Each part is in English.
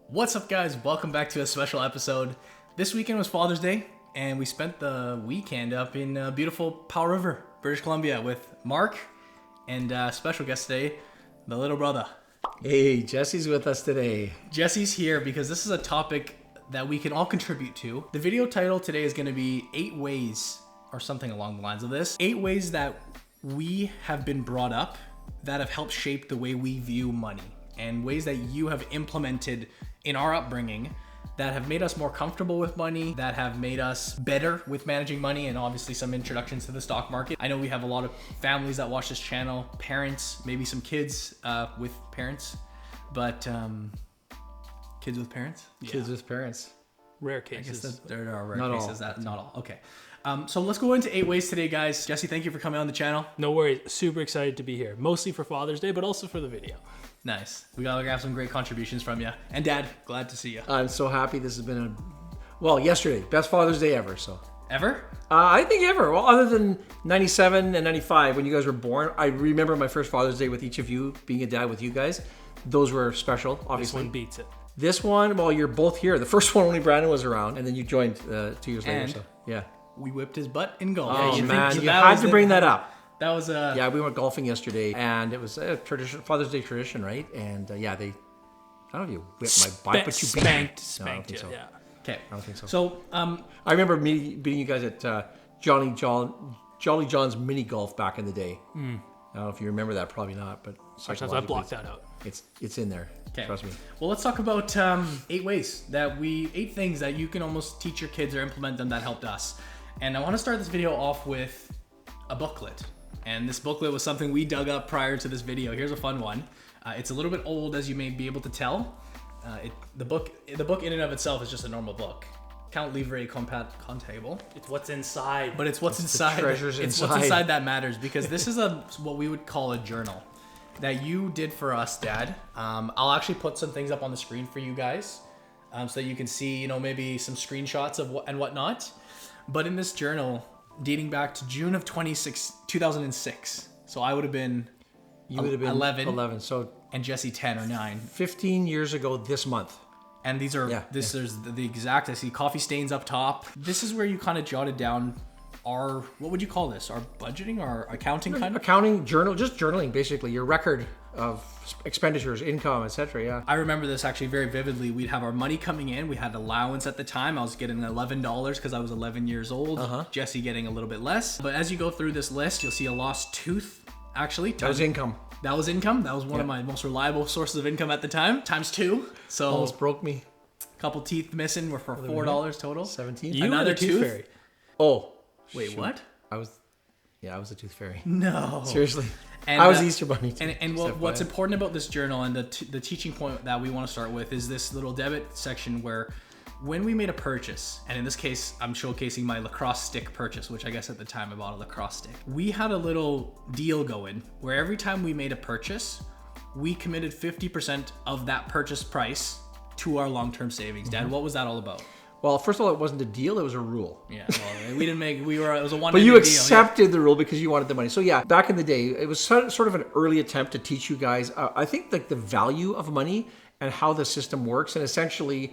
What's up, guys? Welcome back to a special episode. This weekend was Father's Day, and we spent the weekend up in beautiful Powell River, British Columbia, with Mark and special guest today, the little brother. Hey, Jesse's with us today. Jesse's here because this is a topic that we can all contribute to. The video title today is going to be 8 ways, or something along the lines of this. 8 ways that we have been brought up that have helped shape the way we view money, and ways that you have implemented in our upbringing that have made us more comfortable with money, that have made us better with managing money, and obviously some introductions to the stock market. I know we have a lot of families that watch this channel, parents, maybe some kids with parents, but kids with parents? Kids with parents. Rare cases. There are rare Not cases. all. Not all. Okay. So let's go into 8 ways today, guys. Jesse, thank you for coming on the channel. No worries. Super excited to be here. Mostly for Father's Day, but also for the video. Nice. We gotta have some great contributions from you. And Dad, glad to see you. I'm so happy. This has been yesterday, best Father's Day ever. So Ever? I think ever. Well, other than 97 and 95 when you guys were born, I remember my first Father's Day with each of you, being a dad with you guys. Those were special, This obviously. one beats it. This one, well, you're both here. The first one only Brandon was around, and then you joined 2 years later. And- So yeah. We whipped his butt in golf. Oh You think man, you that had was to the- bring that up. That was Yeah, we went golfing yesterday, and it was a tradition, Father's Day tradition, right? And I don't know if you whipped my butt, but you beat me. Spanked No, I don't you, think so. yeah. Okay. I don't think so. So, I remember beating you guys at Jolly John's mini golf back in the day. I don't know if you remember that, probably not, but Sometimes I blocked that out. It's in there. okay. Trust me. Well, let's talk about 8 ways that 8 things that you can almost teach your kids or implement them that helped us. And I want to start this video off with a booklet. And this booklet was something we dug up prior to this video. Here's a fun one. It's a little bit old, as you may be able to tell. The book in and of itself is just a normal book. Count livre comptable. It's what's inside. But it's what's inside. treasures It's inside. what's inside that matters, because this is what we would call a journal that you did for us, Dad. I'll actually put some things up on the screen for you guys, so that you can see, maybe some screenshots of what and whatnot. But in this journal, dating back to June of 2006, so I would have been You would have been 11. So and Jesse 10 or 9. 15 years ago this month. And these are there's the exact. I see coffee stains up top. This is where you kind of jotted down our, what would you call this? Our budgeting, our accounting kind of? Accounting, just journaling, basically your record of expenditures, income, etc. Yeah. I remember this actually very vividly. We'd have our money coming in. We had allowance at the time. I was getting $11 because I was 11 years old. Jesse getting a little bit less. But as you go through this list, you'll see a lost tooth, actually. That was income. That was income. That was one of my most reliable sources of income at the time. Times 2. So Almost broke me. a couple teeth missing were for $4 total. 17. You Another were the tooth tooth? fairy. Oh. Wait, shoot. what? I was a tooth fairy. No. Seriously. And, I was the Easter Bunny. And what's important about this journal, and the teaching point that we want to start with, is this little debit section where when we made a purchase, and in this case, I'm showcasing my lacrosse stick purchase, which I guess at the time I bought a lacrosse stick. We had a little deal going where every time we made a purchase, we committed 50% of that purchase price to our long-term savings. Dad, what was that all about? Well, first of all, it wasn't a deal; it was a rule. Yeah, well, it was a one-handed But you deal, accepted the rule because you wanted the money. So yeah, back in the day, it was sort of an early attempt to teach you guys, I think, like the value of money and how the system works. And essentially,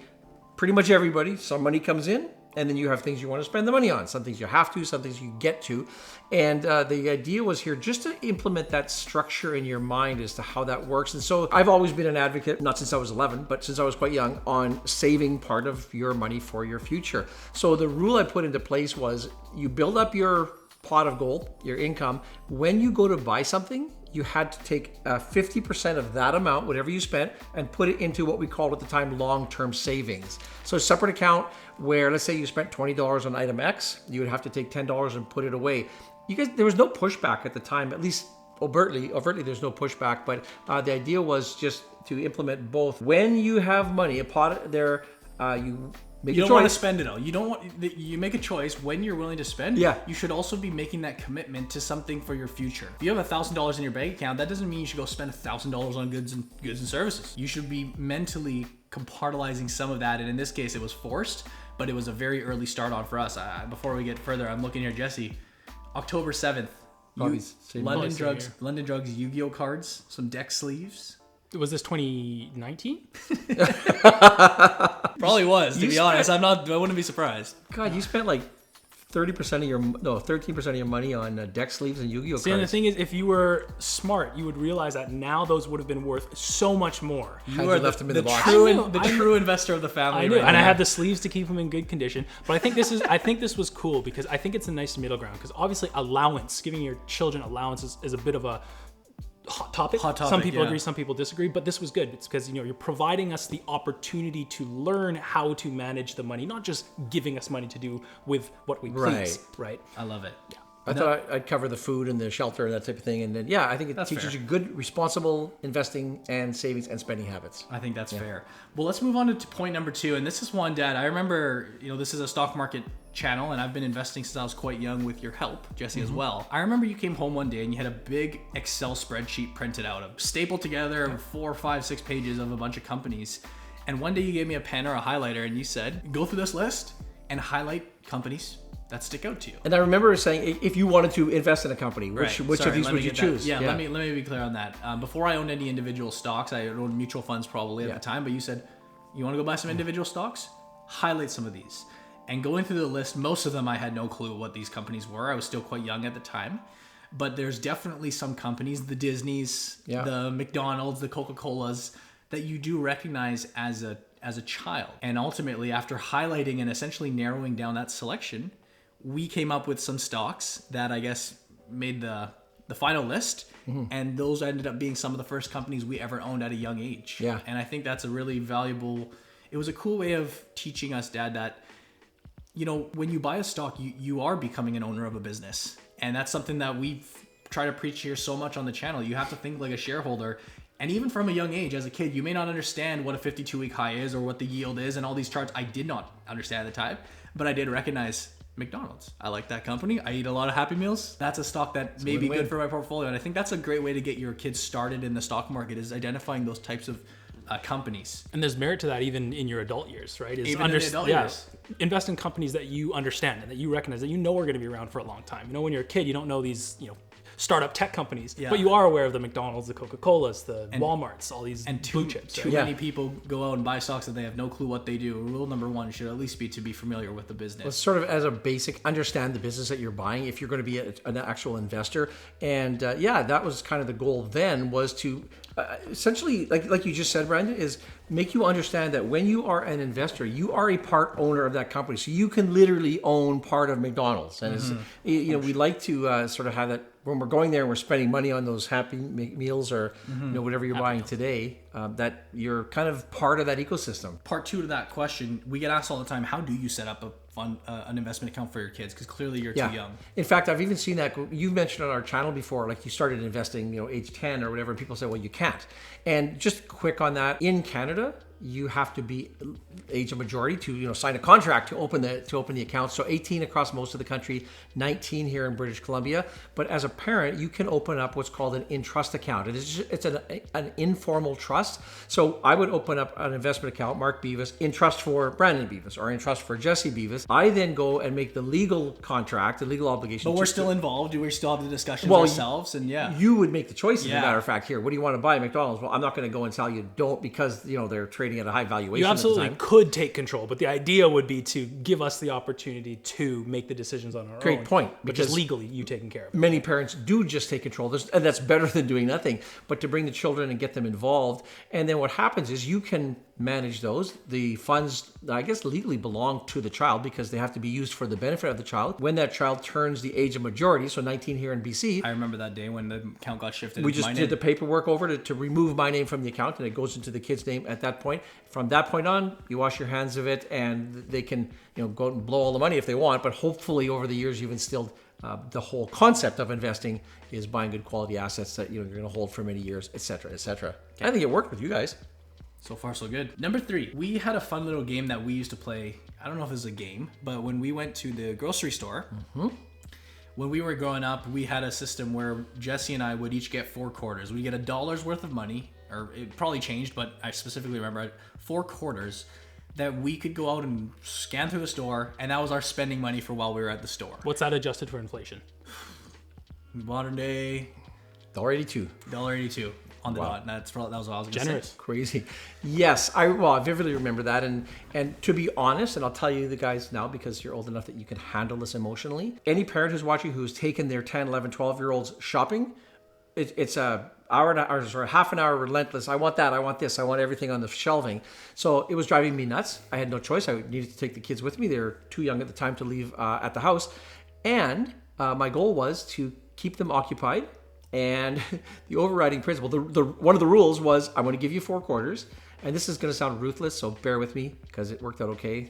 pretty much everybody, some money comes in, and then you have things you want to spend the money on. Some things you have to, some things you get to. And the idea was here just to implement that structure in your mind as to how that works. And so I've always been an advocate, not since I was 11, but since I was quite young, on saving part of your money for your future. So the rule I put into place was you build up your pot of gold, your income. When you go to buy something, you had to take 50% of that amount, whatever you spent, and put it into what we called at the time long-term savings. So a separate account where, let's say you spent $20 on item X, you would have to take $10 and put it away. You guys, there was no pushback at the time, at least overtly there's no pushback, but the idea was just to implement both. When you have money, a pot there, you make You a don't want to choice. spend it all. You make a choice when you're willing to spend. Yeah. You should also be making that commitment to something for your future. If you have $1,000 in your bank account, that doesn't mean you should go spend $1,000 on goods and services. You should be mentally compartmentalizing some of that. And in this case, it was forced, but it was a very early start on for us. Before we get further, I'm looking here, Jesse. October 7th. Probably same London month, Drugs Yu-Gi-Oh cards, some deck sleeves. Was this 2019? Probably was, to be honest. I wouldn't be surprised. God, you spent like 13% of your money on deck sleeves and Yu-Gi-Oh See, and the cards. thing is, if you were smart, you would realize that now those would have been worth so much more. You are left them in the box. True investor of the family. I knew, right and I there. had the sleeves to keep them in good condition. But I think this was cool because I think it's a nice middle ground. Because obviously, giving your children allowance is a bit of a hot topic. Some people agree, some people disagree. But this was good. It's because you're providing us the opportunity to learn how to manage the money, not just giving us money to do with what we please. Right. I love it. Yeah. I thought I'd cover the food and the shelter and that type of thing. And then, yeah, I think it teaches fair. you good, responsible investing and savings and spending habits. I think that's fair. Well, let's move on to point number 2. And this is one, Dad. I remember, this is a stock market channel, and I've been investing since I was quite young with your help, Jesse, as well. I remember you came home one day and you had a big Excel spreadsheet printed out, stapled together 4, 5, 6 pages of a bunch of companies. And one day you gave me a pen or a highlighter and you said, go through this list and highlight companies that stick out to you. And I remember saying, if you wanted to invest in a company, which of these would you choose? Yeah, let me be clear on that. Before I owned any individual stocks, I owned mutual funds probably at the time, but you said, you want to go buy some individual stocks? Highlight some of these. And going through the list, most of them I had no clue what these companies were. I was still quite young at the time. But there's definitely some companies, the Disneys, the McDonald's, the Coca-Colas, that you do recognize as a child. And ultimately, after highlighting and essentially narrowing down that selection, we came up with some stocks that I guess made the final list. And those ended up being some of the first companies we ever owned at a young age. Yeah. And I think that's a really valuable, it was a cool way of teaching us, Dad, that when you buy a stock, you are becoming an owner of a business. And that's something that we try to preach here so much on the channel. You have to think like a shareholder. And even from a young age, as a kid, you may not understand what a 52-week high is or what the yield is and all these charts. I did not understand at the time, but I did recognize McDonald's. I like that company. I eat a lot of Happy Meals. That's a stock that may be good for my portfolio. And I think that's a great way to get your kids started in the stock market, is identifying those types of companies. And there's merit to that even in your adult years, right? Even in the adult years. Invest in companies that you understand and that you recognize, that are going to be around for a long time. When you're a kid, you don't know these, startup tech companies, but you are aware of the McDonald's, the Coca-Colas, the Walmarts, all these blue chips. Too many people go out and buy stocks that they have no clue what they do. Rule number 1 should at least be to be familiar with the business. Well, sort of as a basic, understand the business that you're buying if you're going to be an actual investor. And that was kind of the goal then, was to essentially, like you just said, Brandon, is make you understand that when you are an investor, you are a part owner of that company. So you can literally own part of McDonald's. And we like to sort of have that when we're going there and we're spending money on those Happy Meals or whatever you're buying today, that you're kind of part of that ecosystem. Part 2 to that question, we get asked all the time, how do you set up a fund, an investment account for your kids? Because clearly you're too young. In fact, I've even seen that you've mentioned on our channel before, like you started investing, age 10 or whatever, and people say, well, you can't. And just quick on that, in Canada, you have to be age of majority to sign a contract to open the account. So 18 across most of the country, 19 here in British Columbia. But as a parent, you can open up what's called an in-trust account. It's an informal trust. So I would open up an investment account, Mark Beavis, in trust for Brandon Beavis or in trust for Jesse Beavis. I then go and make the legal contract, the legal obligation. But we're still involved. We still have the discussions ourselves. And you would make the choice. As a matter of fact, here, what do you want to buy? McDonald's. Well, I'm not going to go and tell you don't, because they're trading at a high valuation. You absolutely could take control, but the idea would be to give us the opportunity to make the decisions on our own. Great point. Because legally you taking care of it. Many parents do just take control, and that's better than doing nothing. But to bring the children and get them involved, and then what happens is you can manage those. The funds, I guess, legally belong to the child because they have to be used for the benefit of the child. When that child turns the age of majority, so 19 here in BC. I remember that day when the account got shifted. We just did the paperwork over to remove my name from the account, and it goes into the kid's name at that point. From that point on, you wash your hands of it, and they can go out and blow all the money if they want. But hopefully over the years you've instilled the whole concept of investing is buying good quality assets that you're going to hold for many years, etc., etc. I think it worked with you guys. So far, so good. Number 3, we had a fun little game that we used to play. I don't know if it was a game, but when we went to the grocery store, when we were growing up, we had a system where Jesse and I would each get 4 quarters. We'd get $1 worth of money, or it probably changed, but I specifically remember 4 quarters that we could go out and scan through the store, and that was our spending money for while we were at the store. What's that adjusted for inflation? Modern day, $1.82. $1.82. on the dot. That was what I was going to say. Generous. Crazy. Yes, I vividly remember that. And to be honest, and I'll tell you the guys now because you're old enough that you can handle this emotionally. Any parent who's watching who's taken their 10, 11, 12-year-olds shopping, it's a hour and or half an hour relentless. I want that. I want this. I want everything on the shelving. So it was driving me nuts. I had no choice. I needed to take the kids with me. They were too young at the time to leave at the house. And my goal was to keep them occupied. And the overriding principle, one of the rules was I'm going to give you 4 quarters. And this is going to sound ruthless, so bear with me because it worked out okay.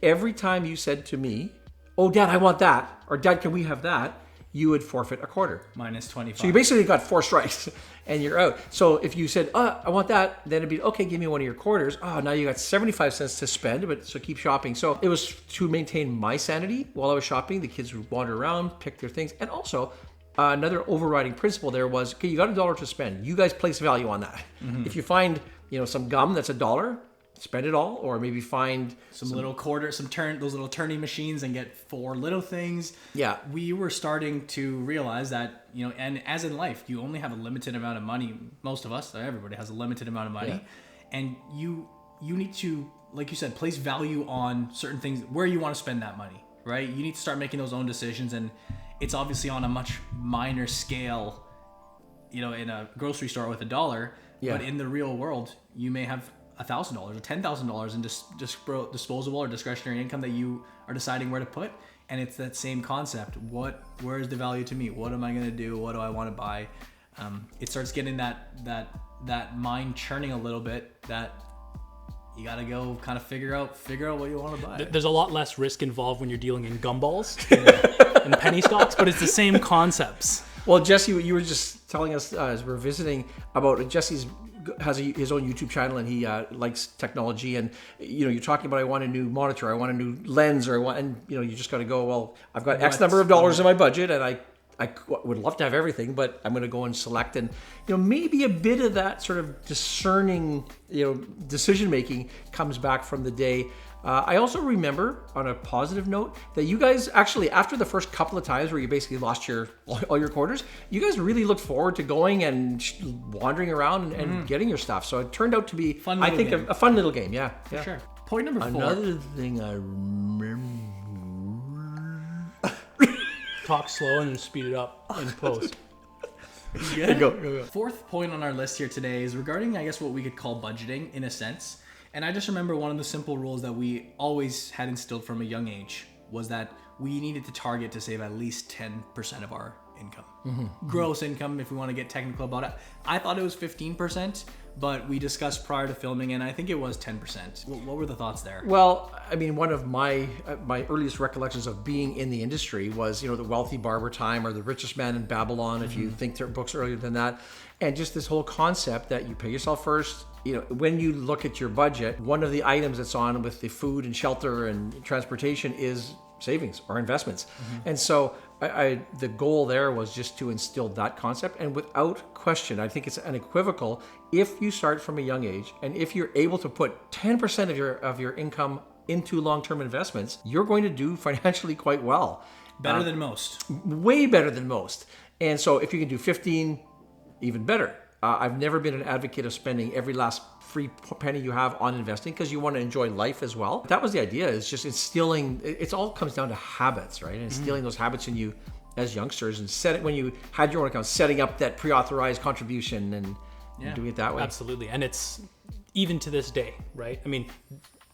Every time you said to me, "Oh, Dad, I want that," or "Dad, can we have that?" you would forfeit a quarter. Minus 25. So you basically got 4 strikes and you're out. So if you said, I want that, then it'd be, okay, give me one of your quarters. Oh, now you got 75 cents to spend, but so keep shopping. So it was to maintain my sanity while I was shopping. The kids would wander around, pick their things. And also another overriding principle there was, okay, you got $1 to spend. You guys place value on that. If you find, some gum that's $1, spend it all, or maybe find some little quarter, those little turning machines and get 4 little things. Yeah. We were starting to realize that, and as in life, you only have a limited amount of money. Most of us, everybody has a limited amount of money. Yeah. And you need to, like you said, place value on certain things where you want to spend that money, right? You need to start making those own decisions. And it's obviously on a much minor scale, in a grocery store with $1. Yeah. But in the real world, you may have $1,000 or $10,000 in disposable or discretionary income that you are deciding where to put. And it's that same concept. Where is the value to me? What am I going to do? What do I want to buy? It starts getting that mind churning a little bit, that you got to go kind of figure out what you want to buy. There's a lot less risk involved when you're dealing in gumballs and penny stocks, but it's the same concepts. Well, Jesse, you were just telling us as we're visiting about Jesse's has his own YouTube channel, and he likes technology, and you're talking about, I want a new monitor, I want a new lens, you just got to go, well, I've got X number of dollars in my budget, and I would love to have everything, but I'm going to go and select, and maybe a bit of that sort of discerning decision making comes back from the day. I also remember, on a positive note, that you guys actually, after the first couple of times where you basically lost all your quarters, you guys really looked forward to going and wandering around and getting your stuff. So it turned out to be, a fun little game. Yeah, for sure. Point number 4. Another thing I remember. Talk slow and speed it up in post. Go. 4th point on our list here today is regarding, I guess, what we could call budgeting in a sense. And I just remember one of the simple rules that we always had instilled from a young age was that we needed to target to save at least 10% of our income. Gross income, if we want to get technical about it. I thought it was 15%, but we discussed prior to filming, and I think it was 10%. What were the thoughts there? Well, I mean, one of my earliest recollections of being in the industry was, the Wealthy Barber Time or The Richest Man in Babylon, if you think there are books earlier than that. And just this whole concept that you pay yourself first. When you look at your budget, one of the items that's on with the food and shelter and transportation is savings or investments. And so the goal there was just to instill that concept. And without question, I think it's unequivocal, if you start from a young age and if you're able to put 10% of your income into long-term investments, you're going to do financially quite well. Better than most. Way better than most. And so if you can do 15, even better. I've never been an advocate of spending every last free penny you have on investing because you want to enjoy life as well. That was the idea, is just instilling, it all comes down to habits, right? And instilling those habits in you as youngsters, and when you had your own account, setting up that pre-authorized contribution and doing it that way. Absolutely. And it's even to this day, right? I mean,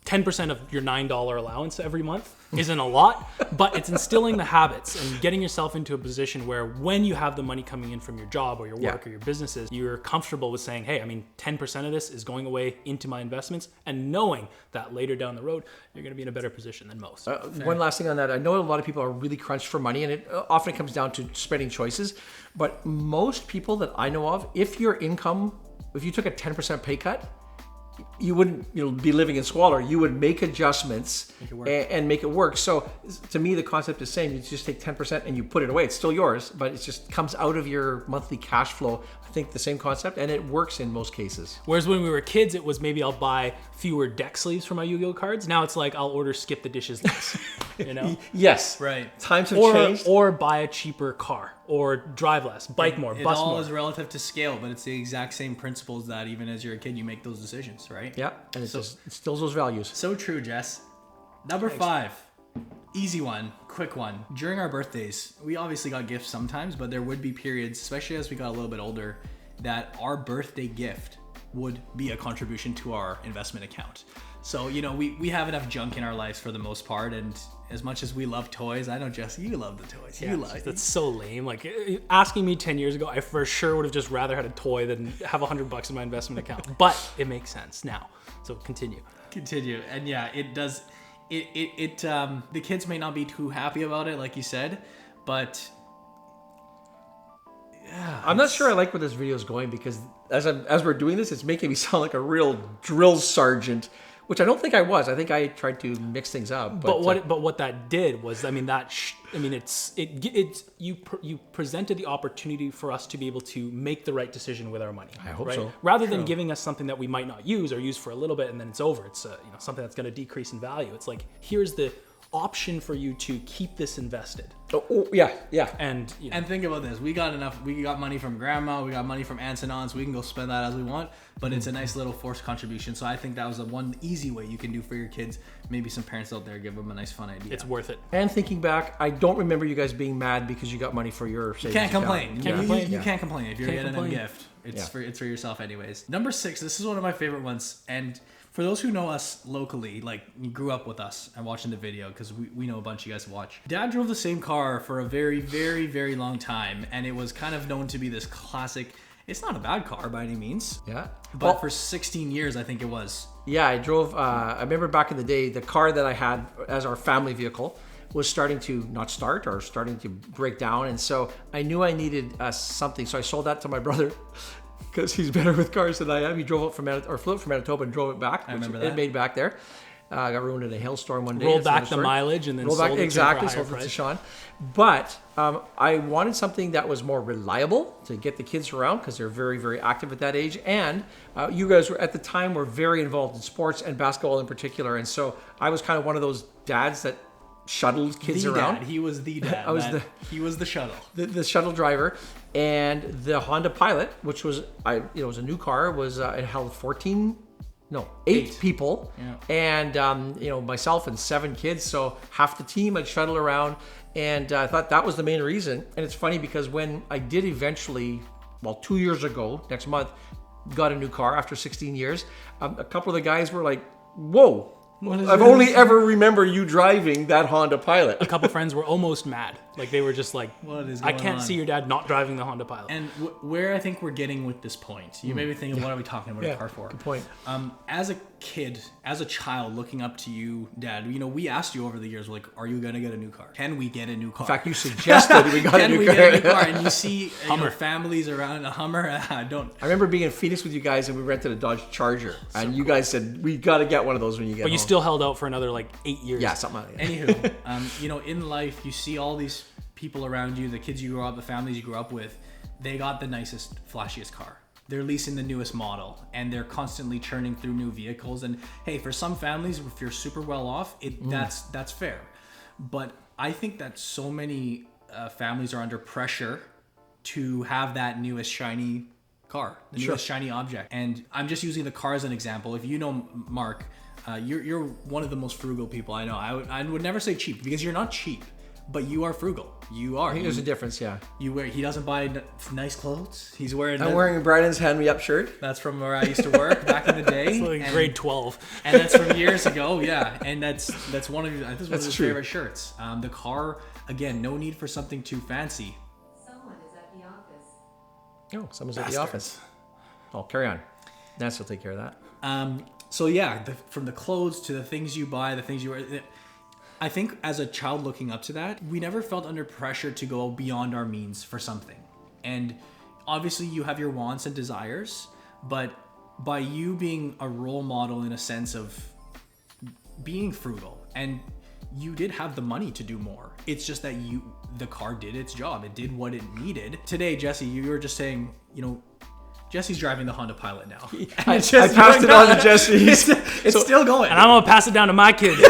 10% of your $9 allowance every month isn't a lot, but it's instilling the habits and getting yourself into a position where when you have the money coming in from your job or your work or your businesses, you're comfortable with saying, hey, 10% of this is going away into my investments, and knowing that later down the road, you're going to be in a better position than most. One last thing on that. I know a lot of people are really crunched for money, and it often comes down to spending choices, but most people that I know of, if you took a 10% pay cut, you wouldn't be living in squalor. You would make adjustments and make it work. So to me, the concept is saying you just take 10% and you put it away. It's still yours, but it just comes out of your monthly cash flow. I think the same concept, and it works in most cases. Whereas when we were kids, it was maybe I'll buy fewer deck sleeves for my Yu-Gi-Oh cards. Now it's like I'll order skip the dishes less. Yes. Right. Times have changed. Or buy a cheaper car. or drive less, bike more, It bus all more. is relative to scale, but it's the exact same principles that even as you're a kid, you make those decisions, right? Yeah, and it just instills those values. So true, Jess. Number 5, easy one, quick one. During our birthdays, we obviously got gifts sometimes, but there would be periods, especially as we got a little bit older, that our birthday gift would be a contribution to our investment account. So, you know, we have enough junk in our lives for the most part, and as much as we love toys, I know, Jess, you love the toys. Yeah, you love it. that's so lame. Like, asking me 10 years ago, I for sure would have just rather had a toy than have $100 in my investment account. But it makes sense now. So continue. And yeah, it does. The kids may not be too happy about it, like you said, but yeah, I'm not sure I like where this video is going, because as we're doing this, it's making me sound like a real drill sergeant, which I don't think I was. I think I tried to mix things up. But what that did was, I mean, you presented the opportunity for us to be able to make the right decision with our money. I hope right? so. Rather than giving us something that we might not use or use for a little bit and then it's over. It's something that's going to decrease in value. It's like, here's the option for you to keep this invested. Oh yeah. And and think about this: we got money from grandma, we got money from aunts and aunts. We can go spend that as we want, but it's a nice little forced contribution. So I think that was one easy way you can do for your kids. Maybe some parents out there, give them a nice fun idea. it's worth it. And thinking back, I don't remember you guys being mad because you got money for your savings Can't account. complain. You can't complain if you're Can't getting complain. a gift. It's for yourself anyways. Number 6. This is one of my favorite ones, and for those who know us locally, like you grew up with us and watching the video, because we know a bunch of you guys watch. Dad drove the same car for a very, very, very long time, and it was kind of known to be this classic. It's not a bad car by any means. Yeah. But for 16 years, I think it was. Yeah, I drove. I remember back in the day, the car that I had as our family vehicle was starting to not start or starting to break down, and so I knew I needed something. So I sold that to my brother because he's better with cars than I am. He drove it flew it from Manitoba and drove it back. I remember that. It made back there. Got ruined in a hailstorm one day. Rolled That's back another the story. mileage and then Rolled sold back, it exactly, to him sold for a it to higher Sean. But I wanted something that was more reliable to get the kids around, because they're very, very active at that age. And you guys were at the time were very involved in sports and basketball in particular. And so I was kind of one of those dads that shuttled kids around. Dad. He was the dad. He was the shuttle. The shuttle driver. And the Honda Pilot, which was it was a new car, was it held 8 people, and myself and 7 kids, so half the team I'd shuttle around, and I thought that was the main reason. And it's funny because when I did eventually, 2 years ago, next month, got a new car after 16 years, a couple of the guys were like, "Whoa, I've only ever remember you driving that Honda Pilot." A couple friends were almost mad. Like, they were just like, What is I going can't on? see your dad not driving the Honda Pilot. And where I think we're getting with this point, you may be thinking, what are we talking about a car for? Good point. As a kid, as a child looking up to you, Dad, we asked you over the years, like, are you going to get a new car? Can we get a new car? In fact, you suggested we got a new car. Get a new car? And you see families around a Hummer. I remember being in Phoenix with you guys, and we rented a Dodge Charger, and you guys said, "We got to get one of those when you get But home." you still held out for another 8 years. Yeah, something like that. Anywho, in life, you see all these people around you, the kids you grew up, the families you grew up with, they got the nicest, flashiest car. They're leasing the newest model, and they're constantly churning through new vehicles. And hey, for some families, if you're super well off, that's fair. But I think that so many families are under pressure to have that newest shiny car, the newest shiny object. And I'm just using the car as an example. If you know Mark, you're one of the most frugal people I know. I would never say cheap, because you're not cheap, but you are frugal. You are. I think there's a difference, yeah. He doesn't buy nice clothes. He's wearing. I'm wearing Brandon's hand me up shirt. That's from where I used to work back in the day. It's like grade 12. And that's from years ago, yeah. And that's one of his true. favorite shirts. The car, again, no need for something too fancy. Someone is at the office. Oh, someone's at the office. Oh, carry on. Nance will take care of that. So yeah, from the clothes to the things you buy, the things you wear. I think as a child looking up to that, we never felt under pressure to go beyond our means for something. And obviously you have your wants and desires, but by you being a role model in a sense of being frugal, and you did have the money to do more. It's just that the car did its job. It did what it needed. Today, Jesse, you were just saying, Jesse's driving the Honda Pilot now. I passed it on to Jesse. It's still going. And I'm going to pass it down to my kids.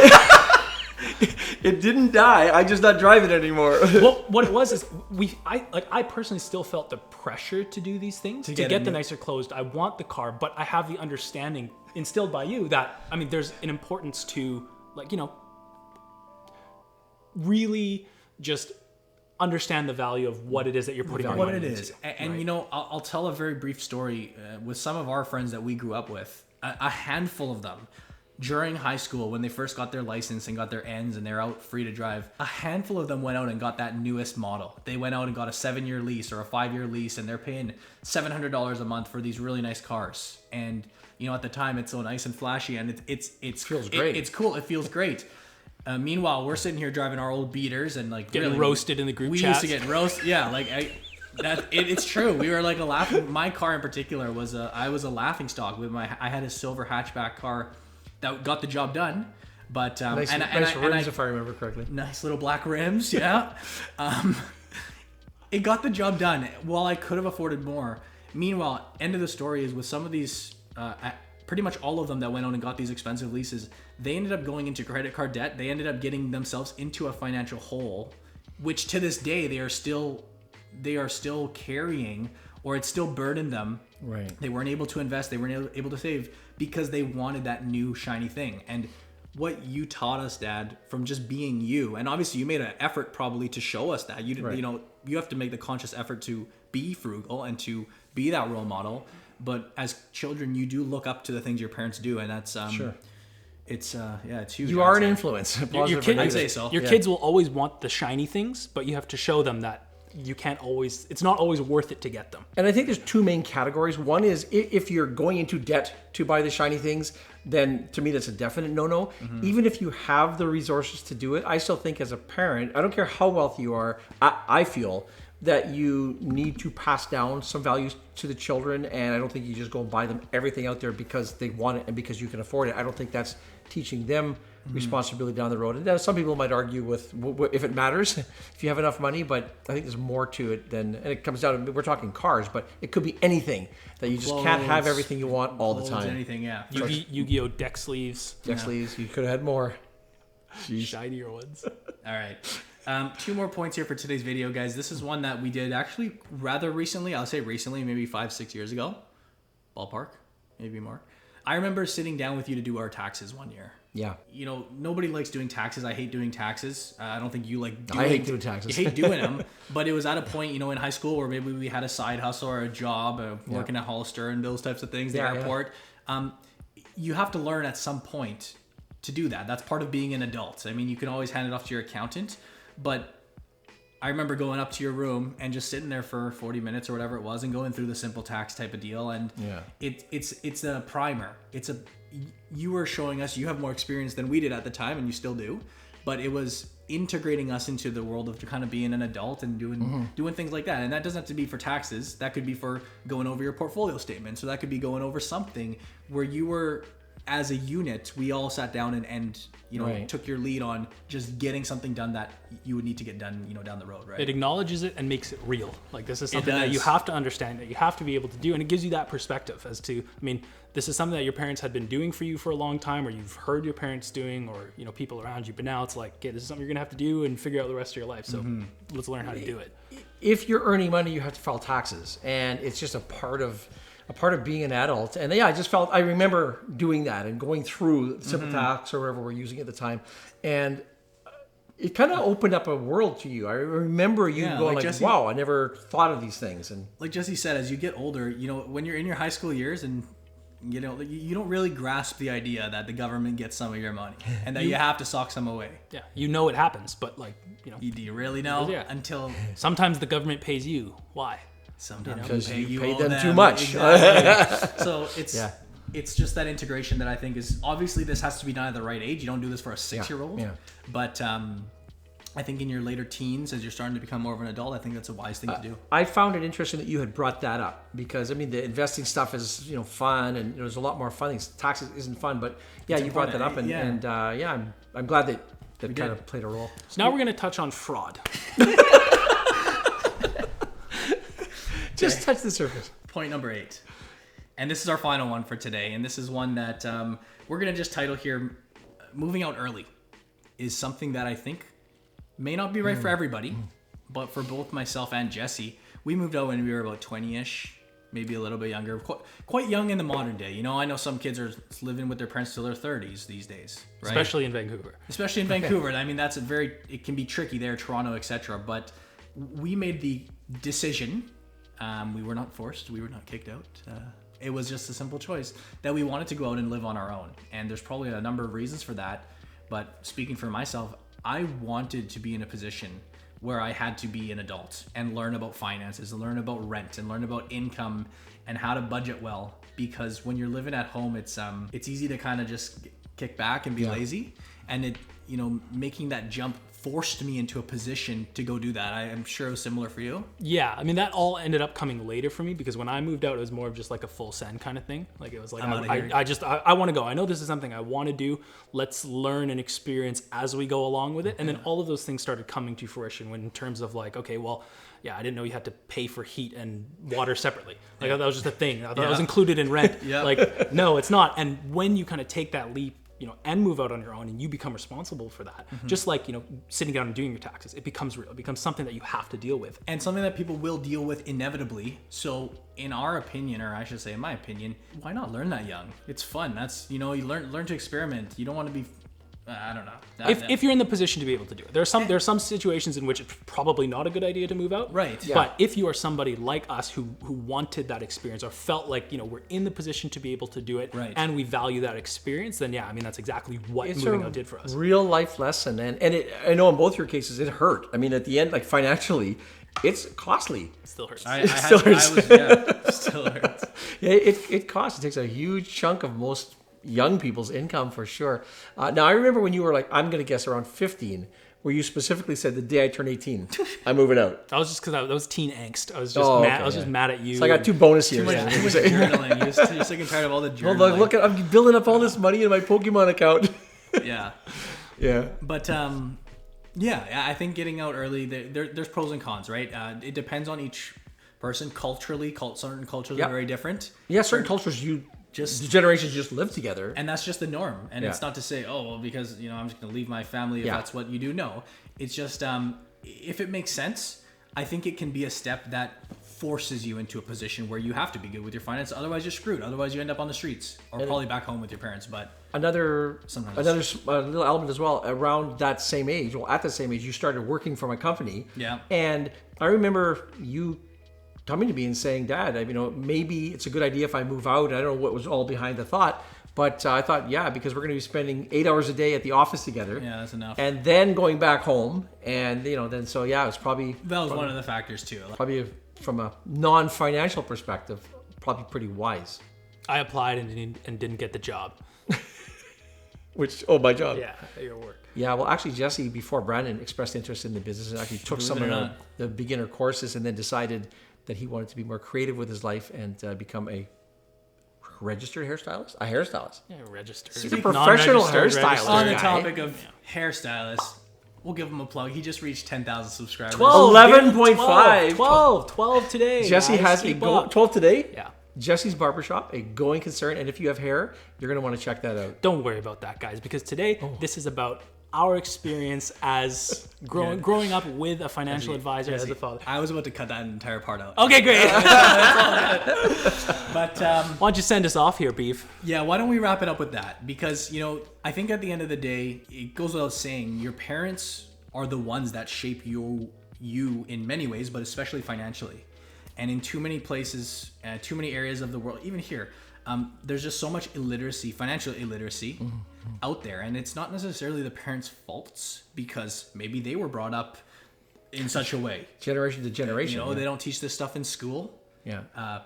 It didn't die. I just not drive it anymore. Well, what it was is I personally still felt the pressure to do these things, to get the nicer clothes. I want the car, but I have the understanding instilled by you that, I mean, there's an importance to, like, you know, really just understand the value of what it is that you're putting your money into. What it is. And you know, I'll tell a very brief story with some of our friends that we grew up with. A handful of them during high school, when they first got their license and got their ends and they're out free to drive, a handful of them went out and got that newest model. They went out and got a 7-year lease or a 5-year lease, and they're paying $700 a month for these really nice cars. And you know, at the time, it's so nice and flashy, and it feels great. It's cool. It feels great. Meanwhile, we're sitting here driving our old beaters and like getting roasted in the group chat. We used to get roasted. Yeah, like it's true. We were like a laughing. My car in particular was I was a laughing stock with I had a silver hatchback car that got the job done. But nice rims, if I remember correctly. Nice little black rims. Yeah. It got the job done. While I could have afforded more. Meanwhile, end of the story is with some of these. Pretty much all of them that went out and got these expensive leases, they ended up going into credit card debt. They ended up getting themselves into a financial hole, which to this day they are still carrying, or it still burdened them. Right. They weren't able to invest. They weren't able to save because they wanted that new shiny thing. And what you taught us, Dad, from just being you, and obviously you made an effort probably to show us that you know, you have to make the conscious effort to be frugal and to be that role model. But as children, you do look up to the things your parents do, and that's sure. It's it's huge. You are an influence. Your kids, I'd say so. Your kids will always want the shiny things, but you have to show them that you can't always. It's not always worth it to get them. And I think there's two main categories. One is if you're going into debt to buy the shiny things, then to me that's a definite no-no. Mm-hmm. Even if you have the resources to do it, I still think as a parent, I don't care how wealthy you are, I feel that you need to pass down some values to the children, and I don't think you just go and buy them everything out there because they want it and because you can afford it. I don't think that's teaching them responsibility down the road. And some people might argue with if it matters, if you have enough money, but I think there's more to it than, and it comes down to, we're talking cars, but it could be anything that you just can't have everything you want all the time. Anything, yeah. Yu-Gi-Oh! Deck sleeves. Sleeves, you could have had more. Shinier ones. All right. 2 more points here for today's video, guys. This is one that we did actually rather recently. I'll say recently, maybe 5-6 years ago. Ballpark, maybe more. I remember sitting down with you to do our taxes one year. Yeah. You know, nobody likes doing taxes. I hate doing taxes. I don't think you like I hate doing taxes. You hate doing them. But it was at a point, you know, in high school where maybe we had a side hustle or a job, working at Hollister and those types of things, the airport. You have to learn at some point to do that. That's part of being an adult. I mean, you can always hand it off to your accountant. But I remember going up to your room and just sitting there for 40 minutes or whatever it was and going through the simple tax type of deal. And it's a primer. You were showing us you have more experience than we did at the time, and you still do. But it was integrating us into the world of kind of being an adult and doing things like that. And that doesn't have to be for taxes. That could be for going over your portfolio statement. So that could be going over something where you were, as a unit, we all sat down and you know, took your lead on just getting something done that you would need to get done, you know, down the road, right? It acknowledges it and makes it real. Like, this is something that you have to understand, that you have to be able to do, and it gives you that perspective as to, I mean, this is something that your parents had been doing for you for a long time, or you've heard your parents doing, or, you know, people around you, but now it's like, okay, this is something you're gonna have to do and figure out the rest of your life. So let's learn how to do it. If you're earning money, you have to file taxes, and it's just a part of being an adult. And I remember doing that and going through simple tax or whatever we're using at the time. And it kind of opened up a world to you. I remember you going like, Jesse, wow, I never thought of these things. And like Jesse said, as you get older, you know, when you're in your high school years and, you know, you don't really grasp the idea that the government gets some of your money and that you have to sock some away. Yeah, you know it happens, but like, you know. Do you really know? Yeah. Until... Sometimes the government pays you. Why? Sometimes because you pay them too much. Exactly. So it's just that integration that I think is, obviously this has to be done at the right age. You don't do this for a 6-year-old. Yeah. But I think in your later teens, as you're starting to become more of an adult, I think that's a wise thing to do. I found it interesting that you had brought that up, because I mean, the investing stuff is, you know, fun, and there's a lot more fun things. Taxes isn't fun, but you brought that up, and I'm glad that kind of played a role. So now we're going to touch on fraud. Just touch the surface. Point number 8. And this is our final one for today. And this is one that we're going to just title here, Moving Out Early. is something that I think may not be right for everybody, but for both myself and Jesse, we moved out when we were about 20-ish, maybe a little bit younger, quite young in the modern day. You know, I know some kids are living with their parents till their 30s these days, right? Especially in Vancouver. Especially in Vancouver. I mean, it can be tricky there, Toronto, etc. But we made the decision. We were not forced. We were not kicked out. It was just a simple choice that we wanted to go out and live on our own. And there's probably a number of reasons for that. But speaking for myself, I wanted to be in a position where I had to be an adult and learn about finances, and learn about rent, and learn about income and how to budget well. Because when you're living at home, it's easy to kind of just kick back and be lazy. And making that jump forced me into a position to go do that. I am sure it was similar for you. Yeah, I mean, that all ended up coming later for me, because when I moved out, it was more of just like a full send kind of thing. Like, it was like, I want to go. I know this is something I want to do. Let's learn and experience as we go along with it. And then all of those things started coming to fruition when, in terms of like, okay, well, yeah, I didn't know you had to pay for heat and water separately. Like, that was just a thing. I thought it was included in rent. Like, no, it's not. And when you kind of take that leap, and move out on your own, and you become responsible for that. Just like, sitting down and doing your taxes, it becomes real. It becomes something that you have to deal with. And something that people will deal with inevitably. So in our opinion, or I should say in my opinion, why not learn that young? It's fun. That's, you learn to experiment. You don't want to be, I don't know. If you're in the position to be able to do it. There are some situations in which it's probably not a good idea to move out. Right. Yeah. But if you are somebody like us who wanted that experience, or felt like, we're in the position to be able to do it, right, and we value that experience, then yeah, I mean, that's exactly what moving out did for us. Real life lesson. And I know in both your cases, it hurt. I mean, at the end, like financially, it's costly. It still hurts. Still hurts. Yeah, it costs. It takes a huge chunk of most young people's income for sure. Now, I remember when you were like, I'm going to guess around 15, where you specifically said the day I turn 18, I'm moving out. That was just because that was teen angst. I was just mad. I was just mad at you. So I got 2 bonus years. Too much journaling. You're sick and tired of all the journaling. Well, look, I'm building up all this money in my Pokemon account. Yeah. Yeah. But I think getting out early, there's pros and cons, right? It depends on each person. Culturally, certain cultures are very different. Yeah, certain cultures the generations just live together, and that's just the norm. And it's not to say, oh well, because I'm just gonna leave my family if that's what you do. No, it's just if it makes sense, I think it can be a step that forces you into a position where you have to be good with your finances. Otherwise, you're screwed. Otherwise, you end up on the streets or probably back home with your parents. But another little element as well. Around that same age, at the same age, you started working for my company. Yeah, and I remember you coming to me and saying, Dad, maybe it's a good idea if I move out. I don't know what was all behind the thought, but I thought, because we're going to be spending 8 hours a day at the office together. Yeah, that's enough. And then going back home, and it was probably that was one of the factors too. Probably from a non-financial perspective, probably pretty wise. I applied and didn't get the job. My job. Yeah, at your work. Yeah, well, actually, Jesse, before Brandon, expressed interest in the business and actually took some of the beginner courses, and then decided that he wanted to be more creative with his life and become a registered hairstylist? A hairstylist. Yeah, registered. He's a professional hairstylist. On the topic of hairstylists, we'll give him a plug. He just reached 10,000 subscribers. 11.5. 12 today. Jesse has 12 today? Yeah. Jesse's Barbershop, a going concern. And if you have hair, you're going to want to check that out. Don't worry about that, guys, because today this is about our experience as growing up with a financial advisor as a father. I was about to cut that entire part out. Okay, great. But why don't you send us off here, Beef? Yeah, why don't we wrap it up with that? Because, I think at the end of the day, it goes without saying, your parents are the ones that shape you in many ways, but especially financially. And in too many places, too many areas of the world, even here, there's just so much financial illiteracy out there. And it's not necessarily the parents' faults, because maybe they were brought up in such a way. Generation to generation. They don't teach this stuff in school. Yeah.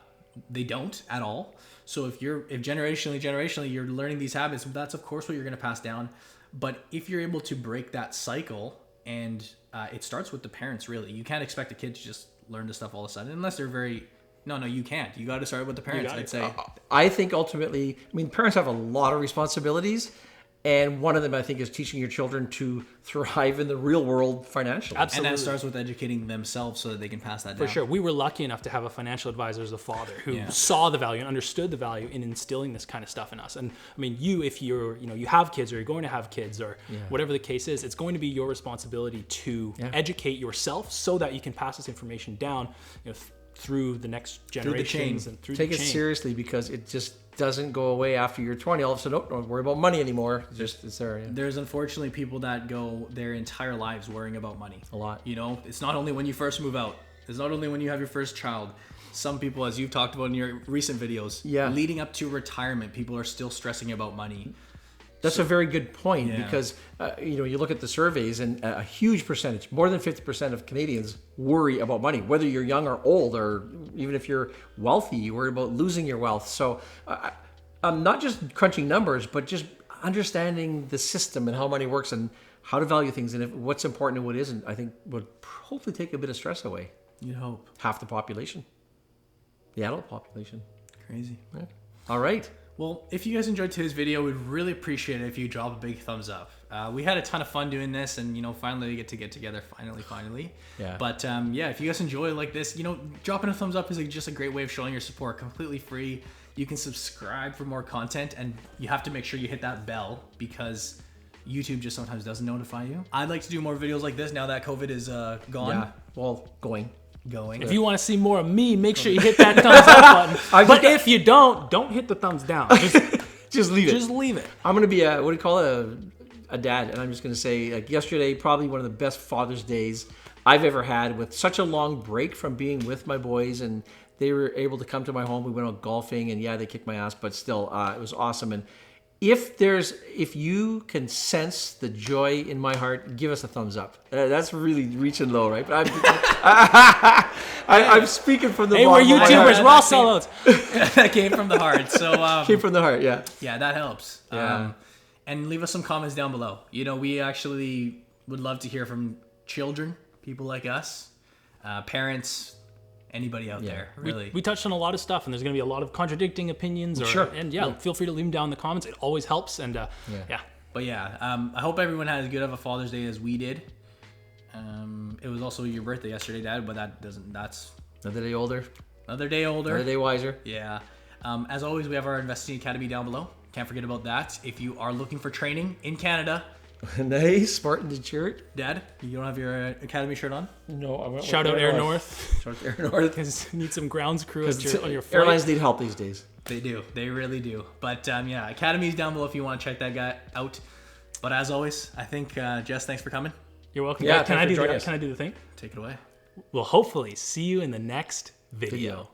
They don't at all. So if generationally you're learning these habits, that's of course what you're going to pass down. But if you're able to break that cycle, and it starts with the parents, really. You can't expect a kid to just learn this stuff all of a sudden, unless they're very... No, you can't. You got to start with the parents, I'd say. I think ultimately, parents have a lot of responsibilities, And one of them, I think, is teaching your children to thrive in the real world financially. Absolutely. And that starts with educating themselves so that they can pass that down. For sure. We were lucky enough to have a financial advisor as a father who saw the value and understood the value in instilling this kind of stuff in us. And I mean, if you're, you have kids or you're going to have kids or whatever the case is, it's going to be your responsibility to educate yourself so that you can pass this information down, through the next generations and through Take the it chain. seriously, because it just doesn't go away after you're 20. All of a sudden, don't worry about money anymore. It's there. Yeah. There's unfortunately people that go their entire lives worrying about money. A lot. It's not only when you first move out. It's not only when you have your first child. Some people, as you've talked about in your recent videos, leading up to retirement, people are still stressing about money. That's a very good point, because you look at the surveys, and a huge percentage, more than 50% of Canadians worry about money, whether you're young or old, or even if you're wealthy, you worry about losing your wealth. So I'm not just crunching numbers, but just understanding the system and how money works and how to value things and what's important and what isn't, I think would hopefully take a bit of stress away. You'd hope. Half the population, the adult population. Crazy. Yeah. All right. Well, if you guys enjoyed today's video, we'd really appreciate it if you drop a big thumbs up. We had a ton of fun doing this, and finally we get together. Finally. Yeah. But if you guys enjoy like this, dropping a thumbs up is just a great way of showing your support. Completely free. You can subscribe for more content, and you have to make sure you hit that bell because YouTube just sometimes doesn't notify you. I'd like to do more videos like this now that COVID is gone. Yeah. Well, going. If you want to see more of me, make sure you hit that thumbs up button. But if you don't hit the thumbs down. Just leave it. Just leave it. I'm going to be a dad, and I'm just going to say, like, yesterday, probably one of the best Father's Days I've ever had, with such a long break from being with my boys, and they were able to come to my home. We went out golfing, and they kicked my ass, but still, it was awesome. And if you can sense the joy in my heart, give us a thumbs up. That's really reaching low, right? But I'm speaking from the bottom. Hey, we're YouTubers. We're all sellouts. That came from the heart. So came from the heart. Yeah. Yeah, that helps. Yeah. And leave us some comments down below. We actually would love to hear from children, people like us, parents. Anybody out there, really. We touched on a lot of stuff, and there's going to be a lot of contradicting opinions. Feel free to leave them down in the comments. It always helps. And But I hope everyone had as good of a Father's Day as we did. It was also your birthday yesterday, Dad, but that's Another day older. Another day older. Another day wiser. Yeah. As always, we have our Investing Academy down below. Can't forget about that. If you are looking for training in Canada. Nice, Spartan shirt. Dad, you don't have your Academy shirt on? No, I went Shout out Air North. Shout out Air North. Because you need some grounds crew on your flight. Airlines need help these days. They do. They really do. But Academy's down below if you want to check that guy out. But as always, I think, Jess, thanks for coming. You're welcome. Yeah, Can I do the thing? Take it away. We'll hopefully see you in the next video.